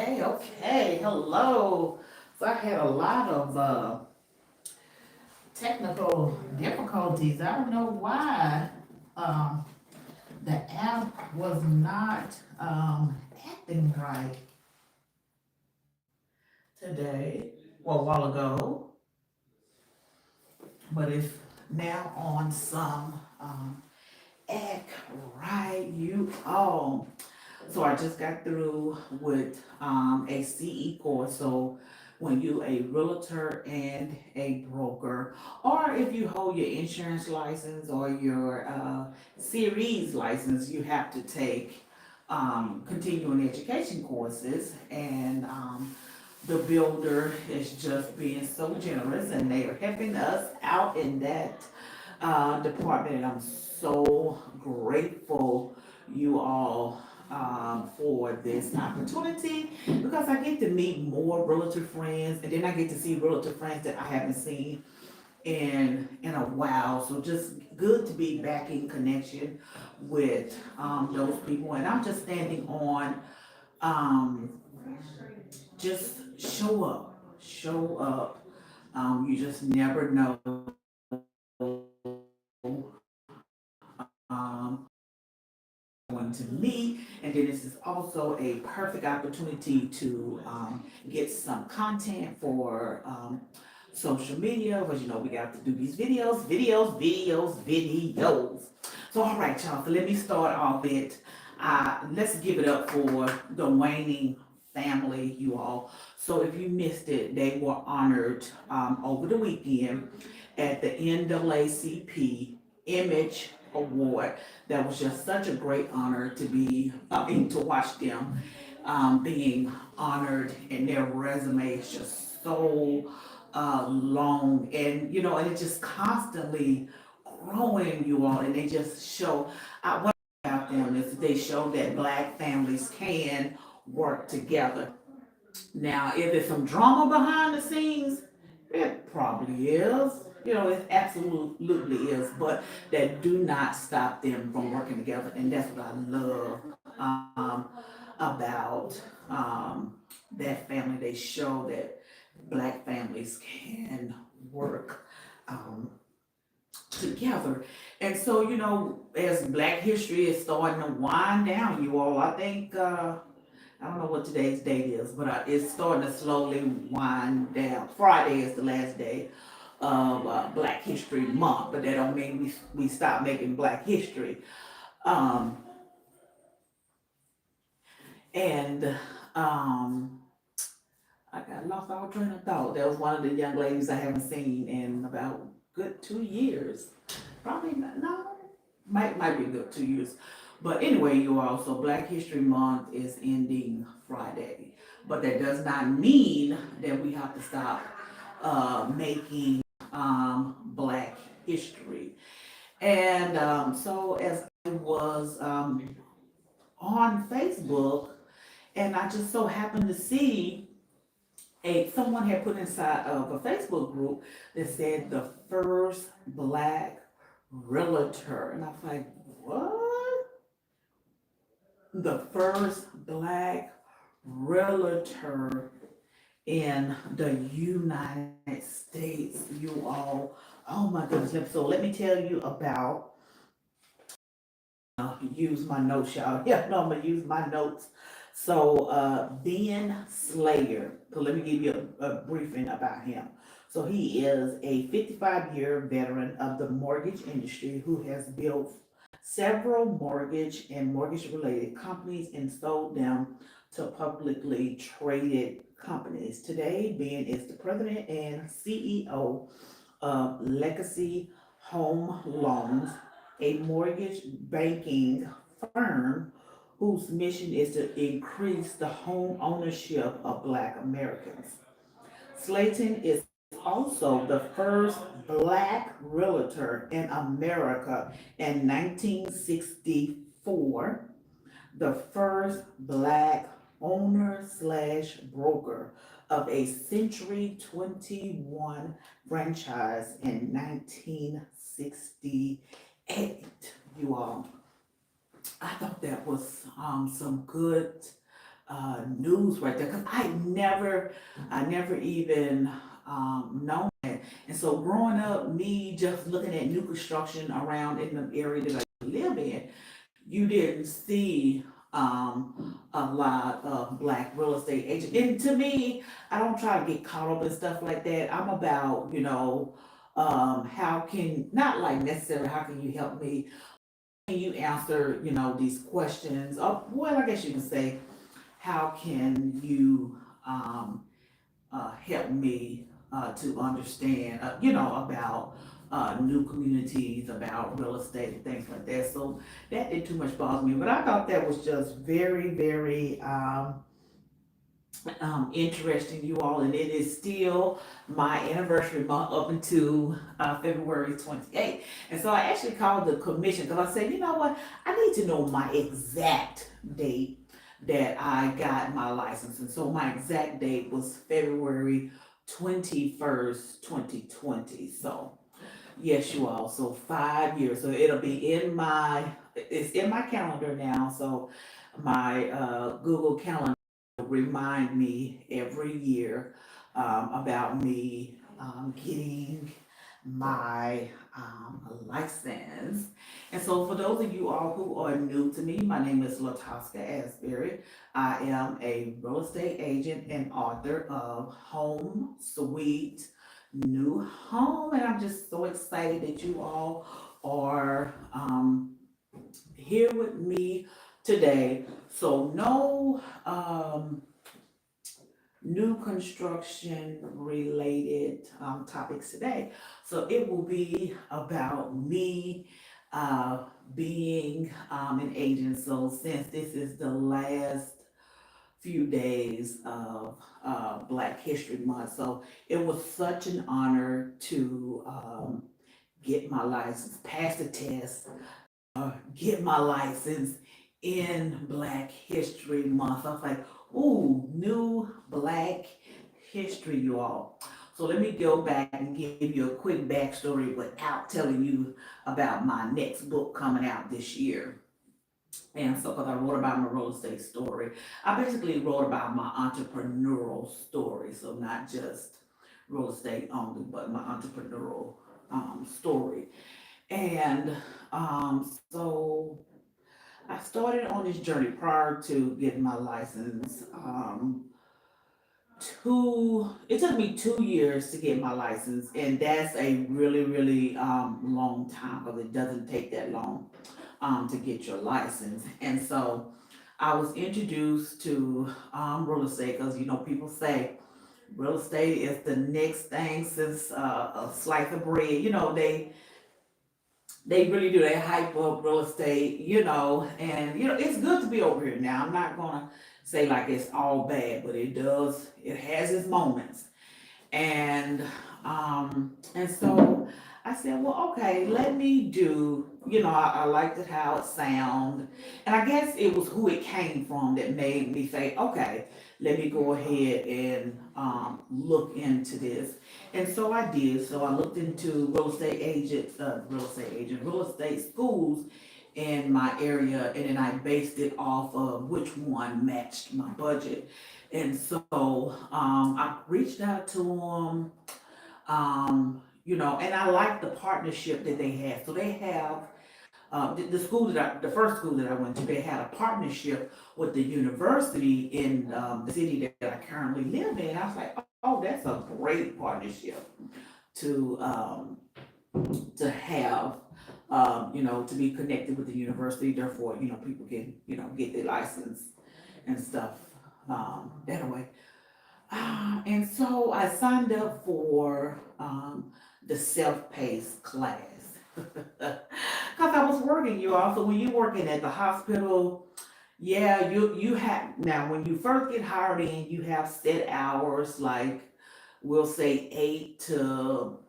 Okay. Hello. So I had a lot of technical difficulties. I don't know why um, the app was not acting right today, well, a while ago, but it's now on some act right, you all. So I just got through with a CE course. So when you a realtor and a broker, or if you hold your insurance license or your series license, you have to take continuing education courses. And the builder is just being so generous, and they are helping us out in that department. And I'm so grateful, you all, for this opportunity, because I get to meet more realtor friends, and then I get to see realtor friends that I haven't seen in a while. So just good to be back in connection with those people. And I'm just standing on um, just show up. You just never know going to meet. And then this is also a perfect opportunity to get some content for social media, because you know we got to do these videos. So all right, y'all. So let me start off with let's give it up for the waning family, you all. So if you missed it, they were honored over the weekend at the NAACP Image Award. That was just such a great honor to be, to watch them being honored, and their resume is just so long, and you know, and it's just constantly growing, you all, and they just show what about them is they show that Black families can work together. Now, if there's some drama behind the scenes, it probably is. You know, it absolutely is. But that do not stop them from working together, and that's what I love about that family. They show that Black families can work um, together. And so, you know, as Black history is starting to wind down, you all, I think. I don't know what today's date is, but it's starting to slowly wind down. Friday is the last day of Black History Month, but that don't mean we stop making Black history. Um, and I got lost all train of thought. That was one of the young ladies I haven't seen in about good 2 years. Probably not, no, might be a good 2 years. But anyway, you all, so Black History Month is ending Friday. But that does not mean that we have to stop making Black history. And so as I was on Facebook, and I just so happened to see someone had put inside of a Facebook group that said the first Black realtor. And I was like, what? The first Black realtor in the United States, you all. Oh my goodness. So let me tell you about, use my notes, y'all. Yeah, no, I'm gonna use my notes. So Ben Slayer. So let me give you a briefing about him. So he is a 55-year veteran of the mortgage industry who has built several mortgage and mortgage related companies and sold them to publicly traded companies. Today, Ben is the president and CEO of Legacy Home Loans, a mortgage banking firm whose mission is to increase the home ownership of Black Americans. Slayton is also the first Black realtor in America in 1964, the first Black owner slash broker of a Century 21 franchise in 1968. You all, I thought that was some good news right there, because I never even known that. And so growing up, me just looking at new construction around in the area that I live in, you didn't see a lot of black real estate agents. And to me, I don't try to get caught up in stuff like that. I'm about, how can, not like necessarily how can you help me, can you answer, these questions? Well, I guess you can say, how can you help me to understand, about new communities, about real estate and things like that. So that didn't too much bother me, but I thought that was just very, very interesting, you all, and it is still my anniversary month up until February 28th. And so I actually called the commission because I said, you know what, I need to know my exact date that I got my license. And so my exact date was February 21st, 2020. So yes, you all. So 5 years. So it'll be it's in my calendar now. So my Google Calendar will remind me every year about me getting my license. And so for those of you all who are new to me, my name is Latoska Asbury. I am a real estate agent and author of Home Sweet New Home, and I'm just so excited that you all are here with me today. So no new construction related topics today. So it will be about me being an agent. So since this is the last few days of Black History Month, so it was such an honor to get my license, pass the test, get my license in Black History Month. I was like, ooh, new Black history, you all. So let me go back and give you a quick backstory without telling you about my next book coming out this year. And so, because I wrote about my real estate story, I basically wrote about my entrepreneurial story. So, not just real estate only, but my entrepreneurial story. And so I started on this journey prior to getting my license. It took me 2 years to get my license, and that's a really, really long time because it doesn't take that long to get your license. And so I was introduced to real estate because people say real estate is the next thing since a slice of bread. They really do. They hype up real estate, and it's good to be over here now. I'm not gonna say like it's all bad, but it has its moments. And so I said, well, okay, let me do, I liked it how it sounded. And I guess it was who it came from that made me say, okay, let me go ahead and look into this. And so I did. So I looked into real estate schools in my area, and then I based it off of which one matched my budget. And so I reached out to them, and I like the partnership that they have. So they have the first school that I went to, they had a partnership with the university in the city that I currently live in. I was like, oh, that's a great partnership to have, to be connected with the university. Therefore, people can, get their license and stuff that way. And so I signed up for the self-paced class because I was working, you all. So when you're working at the hospital, yeah, you have now when you first get hired in, you have set hours like we'll say 8 to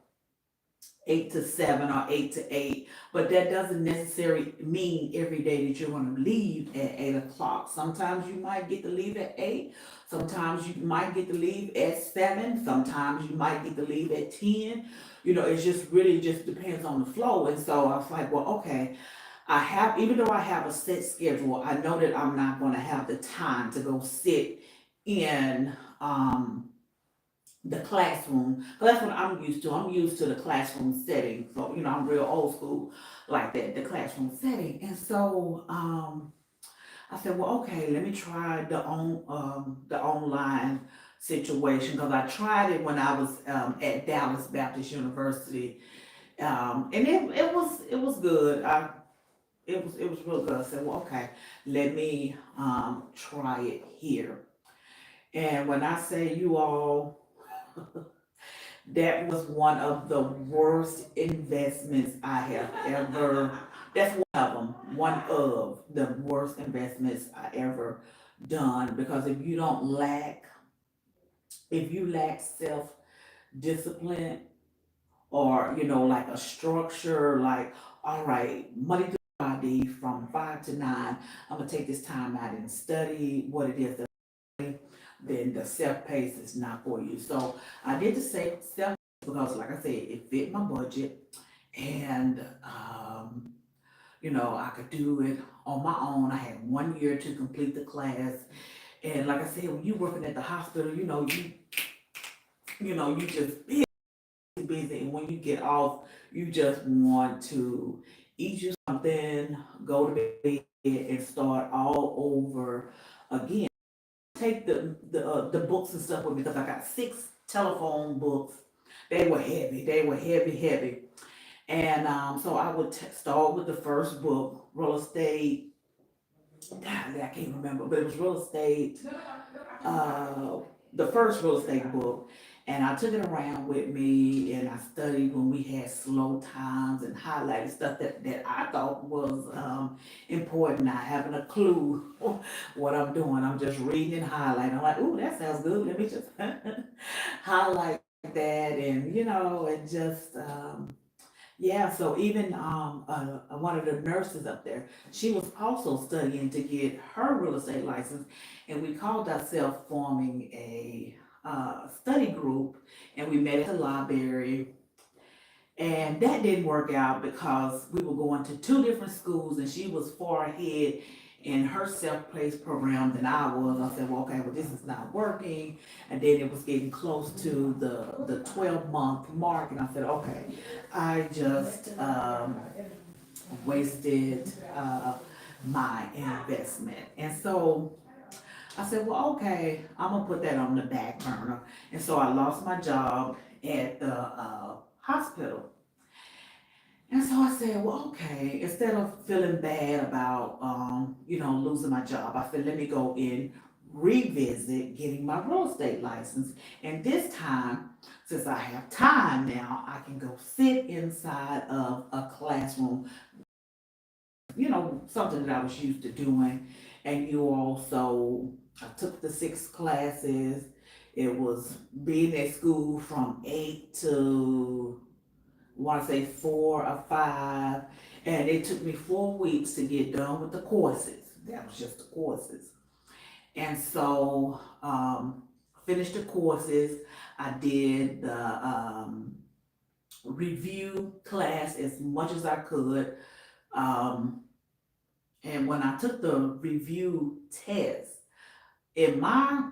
7 or 8 to 8, but that doesn't necessarily mean every day that you're going to leave at 8 o'clock. Sometimes you might get to leave at 8, sometimes you might get to leave at 7, sometimes you might get to leave at 10. It just really just depends on the flow. And so I was like, well, okay, I have, even though I have a set schedule, I know that I'm not going to have the time to go sit in the classroom. 'Cause that's what I'm used to. I'm used to the classroom setting. So, I'm real old school like that, the classroom setting. And so I said, well, okay, let me try the online situation because I tried it when I was at Dallas Baptist University, and it was good. It was real good. I said, well, okay, let me try it here. And when I say you all, that was one of the worst investments I have ever. That's one of the worst investments I ever done because if you lack self discipline or like a structure, like all right, Monday through Friday from 5 to 9, I'm gonna take this time out and study what it is that then the self pace is not for you. So I did the self because, like I said, it fit my budget, and I could do it on my own. I had 1 year to complete the class, and like I said, when you working at the hospital, you just busy, and when you get off, you just want to eat you something, go to bed, and start all over again. Take the books and stuff with me because I got 6 telephone books. They were heavy. They were heavy, heavy. And so I would start with the first book, real estate. God, I can't remember, but it was real estate. Uh, the first real estate book, and I took it around with me, and I studied when we had slow times and highlighted stuff that I thought was important, not having a clue what I'm doing. I'm just reading and highlighting. I'm like, ooh, that sounds good. Let me just highlight that, and and just yeah, so even one of the nurses up there, she was also studying to get her real estate license, and we called ourselves forming a study group, and we met at the library, and that didn't work out because we were going to 2 different schools, and she was far ahead in her self-paced program than I was. I said, well, okay, well, this is not working. And then it was getting close to the 12-month mark, and I said, okay, I just wasted my investment. And so I said, well, okay, I'm gonna put that on the back burner. And so I lost my job at the hospital. And so I said, well, okay, instead of feeling bad about, losing my job, I said, let me go and revisit getting my real estate license. And this time, since I have time now, I can go sit inside of a classroom, something that I was used to doing. And you also, I took the 6 classes. It was being at school from 8 to want to say 4 or 5, and it took me 4 weeks to get done with the courses. That was just the courses. And so, finished the courses. I did the review class as much as I could. Um, and when I took the review test, in my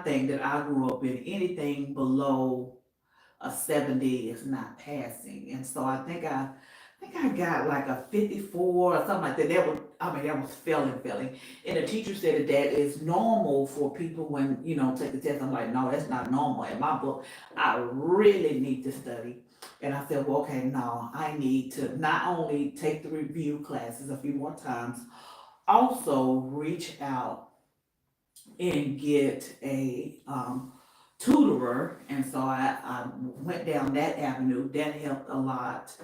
thing that I grew up in, anything below a 70 is not passing. And so I think I got like a 54 or something like that. That was failing. And the teacher said that is normal for people when, take the test. I'm like, no, that's not normal. In my book, I really need to study. And I said, well, okay, no, I need to not only take the review classes a few more times, also reach out and get a tutorer. And so I went down that avenue. That helped a lot.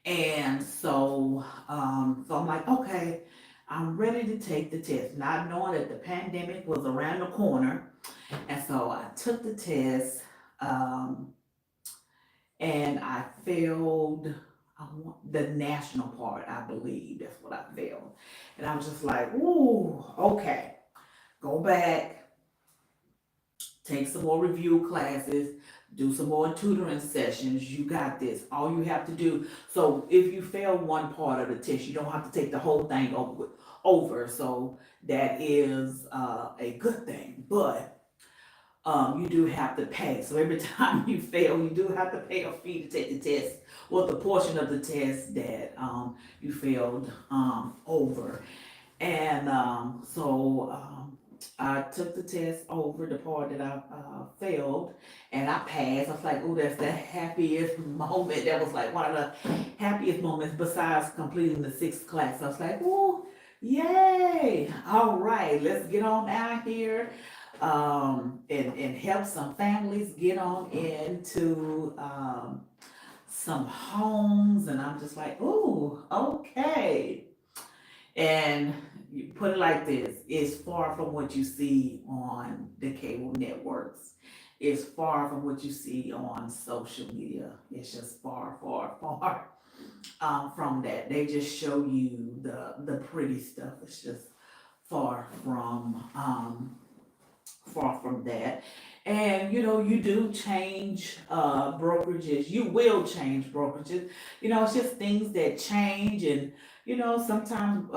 And so I'm like, okay, I'm ready to take the test, not knowing that the pandemic was around the corner. And so I took the test, um, and I failed. The national part, I believe that's what I failed. And I was just like, ooh, okay, go back, take some more review classes. do some more tutoring sessions. You got this. All you have to do. So if you fail one part of the test, you don't have to take the whole thing over. So that is a good thing. But you do have to pay. So every time you fail, you do have to pay a fee to take the test, well, the portion of the test that you failed over. And I took the test over the part that I failed, and I passed. I was like, oh, that's the happiest moment. That was like one of the happiest moments besides completing the sixth class. I was like, oh, yay. All right, let's get on out here and help some families get on into some homes. And I'm just like, oh, okay. And you put it like this, it's far from what you see on the cable networks. It's far from what you see on social media. It's just far, far, far from that. They just show you the pretty stuff. It's just far far from that. And you do change brokerages. You will change brokerages. It's just things that change. And sometimes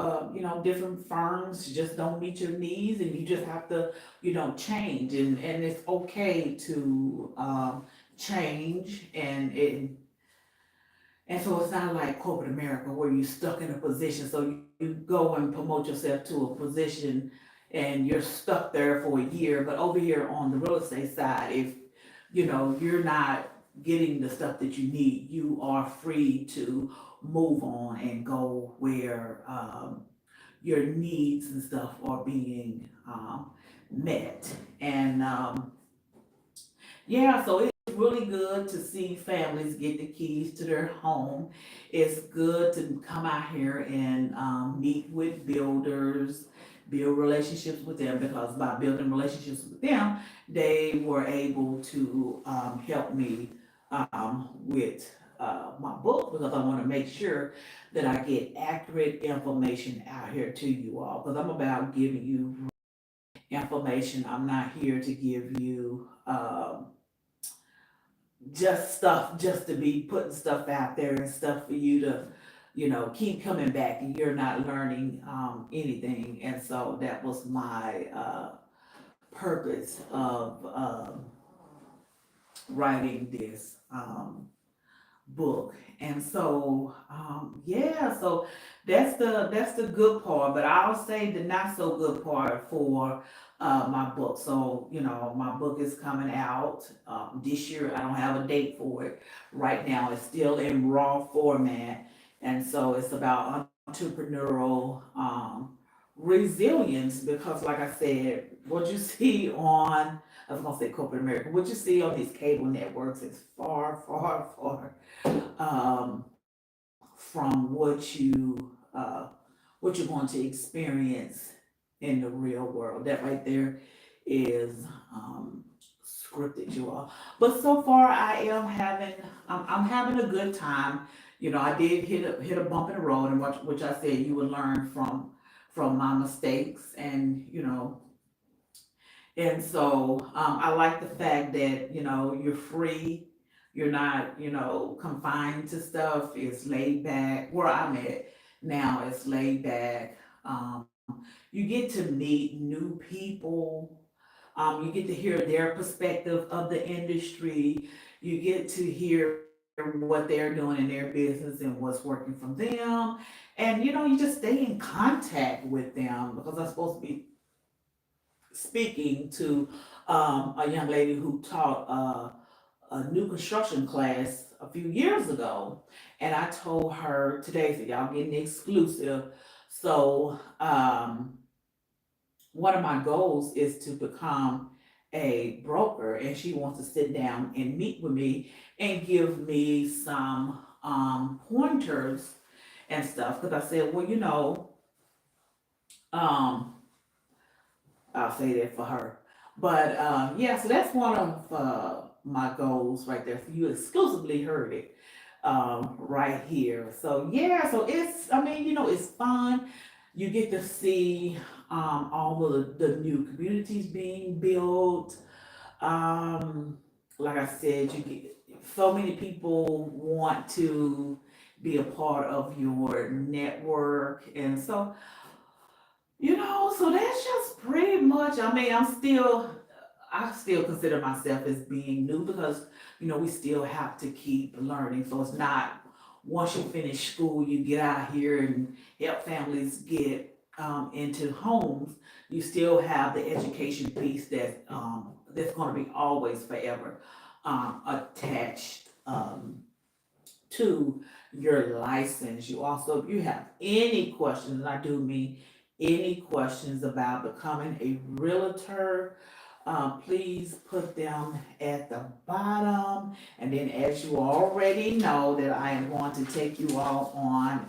different firms just don't meet your needs, and you just have to change. And it's okay to change. And so it's not like corporate America where you're stuck in a position. So you go and promote yourself to a position and you're stuck there for a year. But over here on the real estate side, if you're not getting the stuff that you need, you are free to move on and go where your needs and stuff are being met. And yeah, so it's really good to see families get the keys to their home. It's good to come out here and meet with builders, build relationships with them, because by building relationships with them, they were able to help me with my book, because I want to make sure that I get accurate information out here to you all, because I'm about giving you information. I'm not here to give you just stuff just to be putting stuff out there and stuff for you to keep coming back and you're not learning anything. And so that was my purpose of writing this book. And so yeah, so that's the good part. But I'll say the not so good part for my book. So my book is coming out this year. I don't have a date for it right now. It's still in raw format. And so it's about entrepreneurial resilience, because like I said, what you see on, I was gonna say corporate America, what you see on these cable networks is far, far, far from what you're going to experience in the real world. That right there is scripted, you all. But so far, I'm having a good time. I did hit a bump in the road, and which I said you would learn from my mistakes. And so I like the fact that you're free, you're not confined to stuff. It's laid back. Where I'm at now, it's laid back. You get to meet new people. You get to hear their perspective of the industry. You get to hear what they're doing in their business and what's working for them. And you just stay in contact with them, because I'm supposed to be speaking to a young lady who taught a new construction class a few years ago. And I told her today, so y'all getting exclusive. So one of my goals is to become a broker, and she wants to sit down and meet with me and give me some pointers and stuff. Because I said, well, um, I'll say that for her. But yeah, so that's one of my goals right there. So you exclusively heard it right here. So yeah, so I mean, it's fun. You get to see all of the new communities being built. Um, like I said, you get so many people want to be a part of your network, and so so that's just pretty much. I mean, I still consider myself as being new because we still have to keep learning. So it's not once you finish school, you get out here and help families get into homes. You still have the education piece that's going to be always forever attached to your license. You also, if you have any questions, and I do mean any questions about becoming a realtor, please put them at the bottom. And then, as you already know, that I am going to take you all on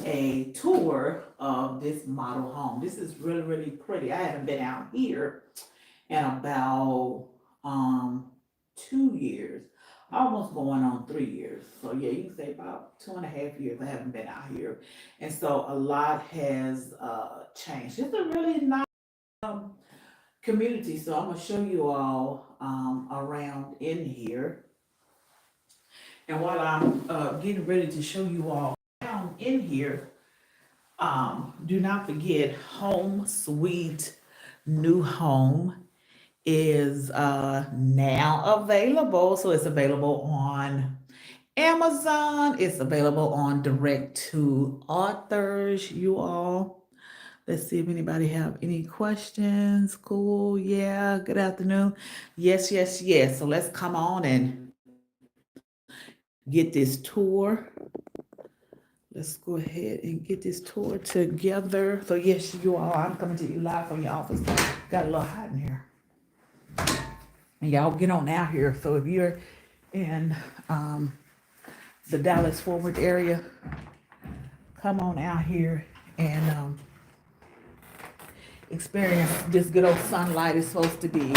a tour of this model home. This is really, really pretty. I haven't been out here in about 2 years, almost going on 3 years. So yeah, you can say about 2.5 years I haven't been out here, and so a lot has changed. It's a really nice um, community. So I'm gonna show you all around in here, and while I'm getting ready to show you all around in here, do not forget Home Sweet New Home is now available. So it's available on Amazon. It's available on direct to authors, you all. Let's see if anybody have any questions. Cool. Yeah. Good afternoon. Yes, yes, yes. So let's come on and get this tour. Let's go ahead and get this tour together. So yes, you all, I'm coming to you live from your office. Got a little hot in here. And y'all get on out here. So if you're in the Dallas Forward area, come on out here and experience this good old sunlight. It's supposed to be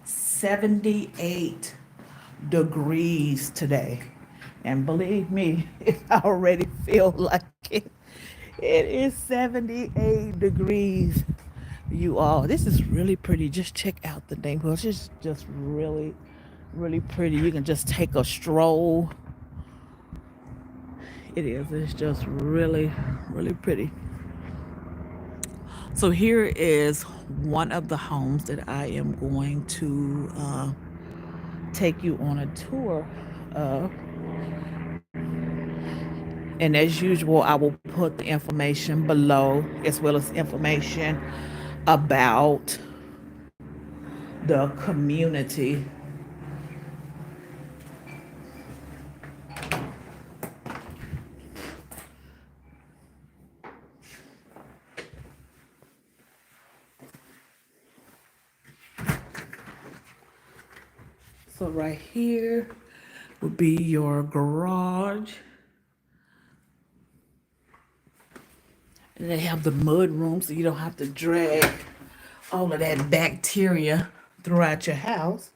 78 degrees today. And believe me, I already feel like it. It is 78 degrees, you all. This is really pretty. Just check out the neighborhood. It's just really, really pretty. You can just take a stroll. It is. It's just really, really pretty. So here is one of the homes that I am going to take you on a tour of. And as usual, I will put the information below as well as information about the community. So right here would be your garage. And they have the mud room so you don't have to drag all of that bacteria throughout your house.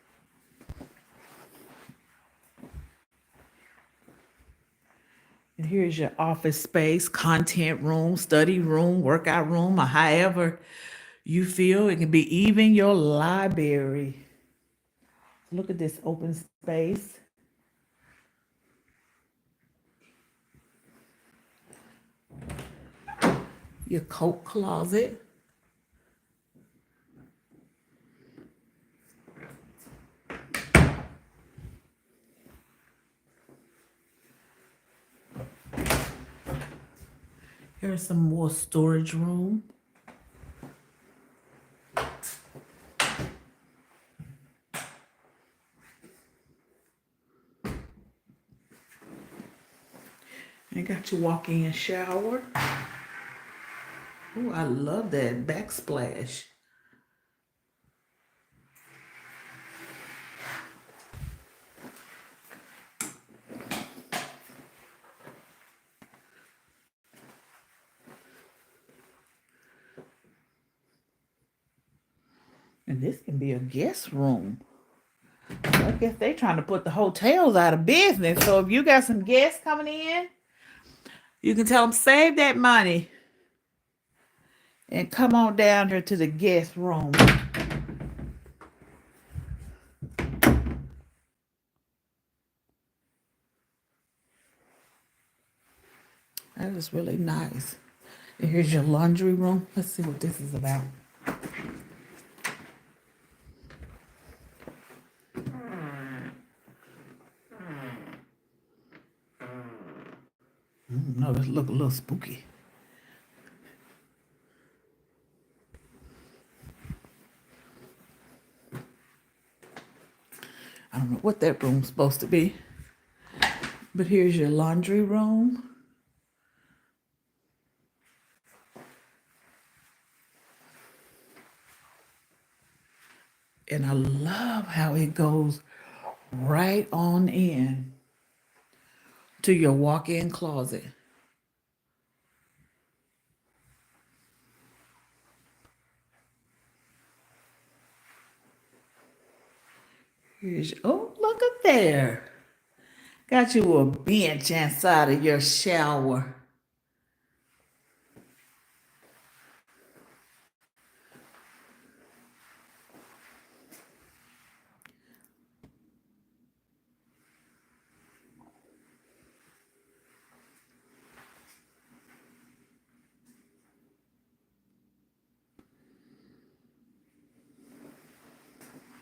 And here's your office space, content room, study room, workout room, or however you feel. It can be even your library. Look at this open space. Your coat closet. Here's some more storage room. And got your walk-in shower. Oh, I love that backsplash. And this can be a guest room. I guess they trying to put the hotels out of business. So if you got some guests coming in, you can tell them save that money and come on down here to the guest room. is really nice. And here's your laundry room. Let's see what this is about. No, this look a little spooky. I don't know what that room's supposed to be. But here's your laundry room. And I love how it goes right on in to your walk-in closet. Here's your, oh, look at there. Got you a bench inside of your shower.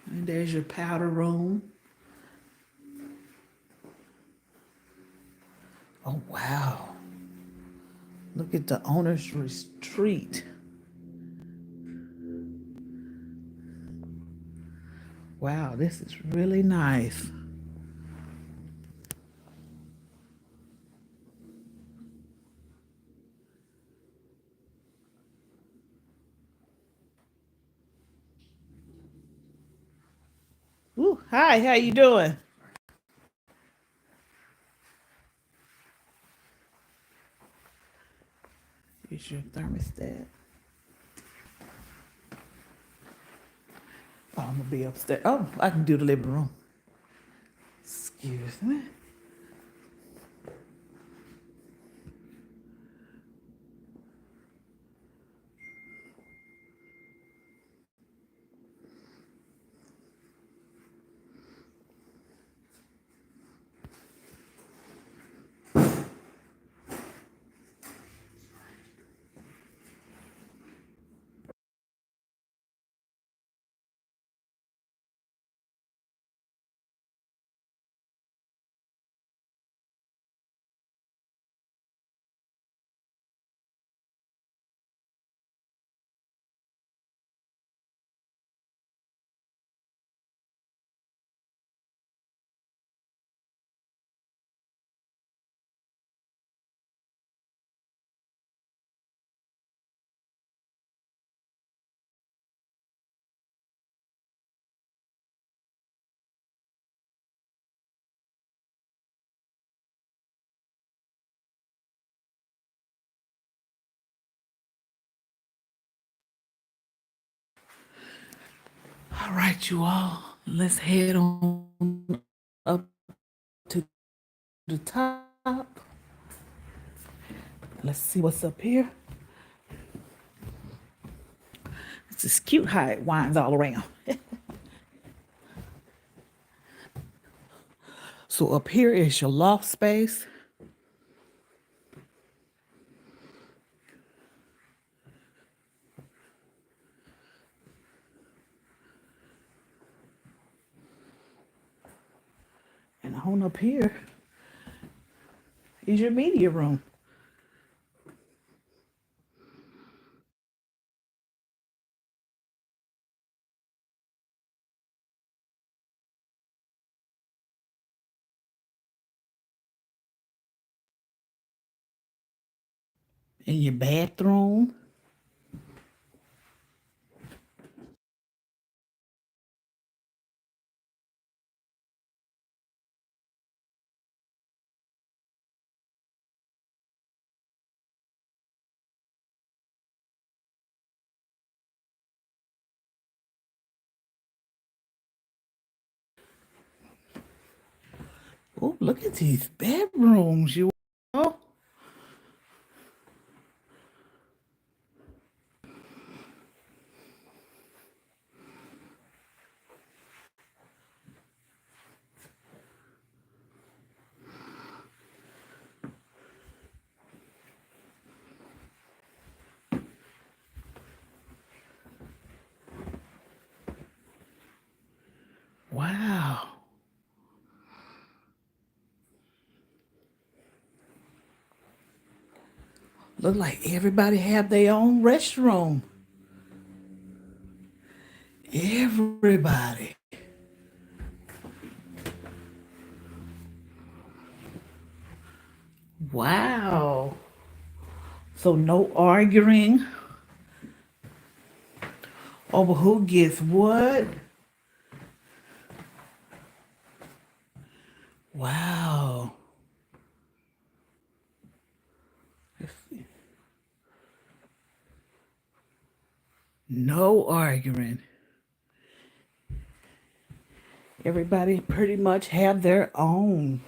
And there's your powder room. Oh, wow. Look at the owner's retreat. Wow, this is really nice. Ooh, hi, how you doing? Here's your thermostat. Oh, I'm gonna be upstairs. Oh, I can do the living room. Excuse me. All right, you all. Let's head on up to the top. Let's see what's up here. This is cute how it winds all around. So up here is your loft space. And on up here is your media room. And your bathroom. Oh, look at these bedrooms, you all. Look like everybody have their own restroom. Everybody. Wow. So no arguing over who gets what. Wow. No arguing. Everybody pretty much have their own.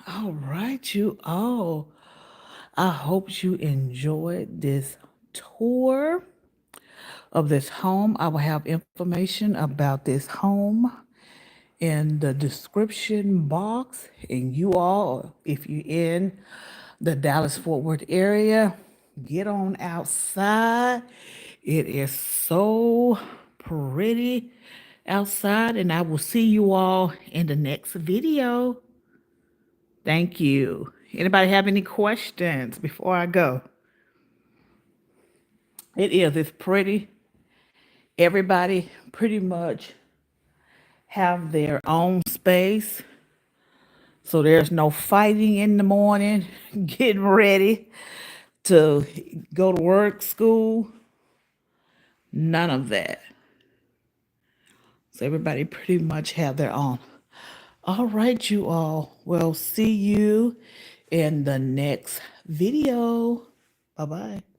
All right, you all. I hope you enjoyed this tour of this home. I will have information about this home in the description box. And you all, if you're in the Dallas Fort Worth area, get on outside. It is so pretty outside, and I will see you all in the next video. Thank you. Anybody have any questions before I go? It is. It's pretty. Everybody pretty much have their own space. So there's no fighting in the morning, getting ready to go to work, school. None of that. So everybody pretty much have their own. All right, you all. Well, see you in the next video. Bye-bye.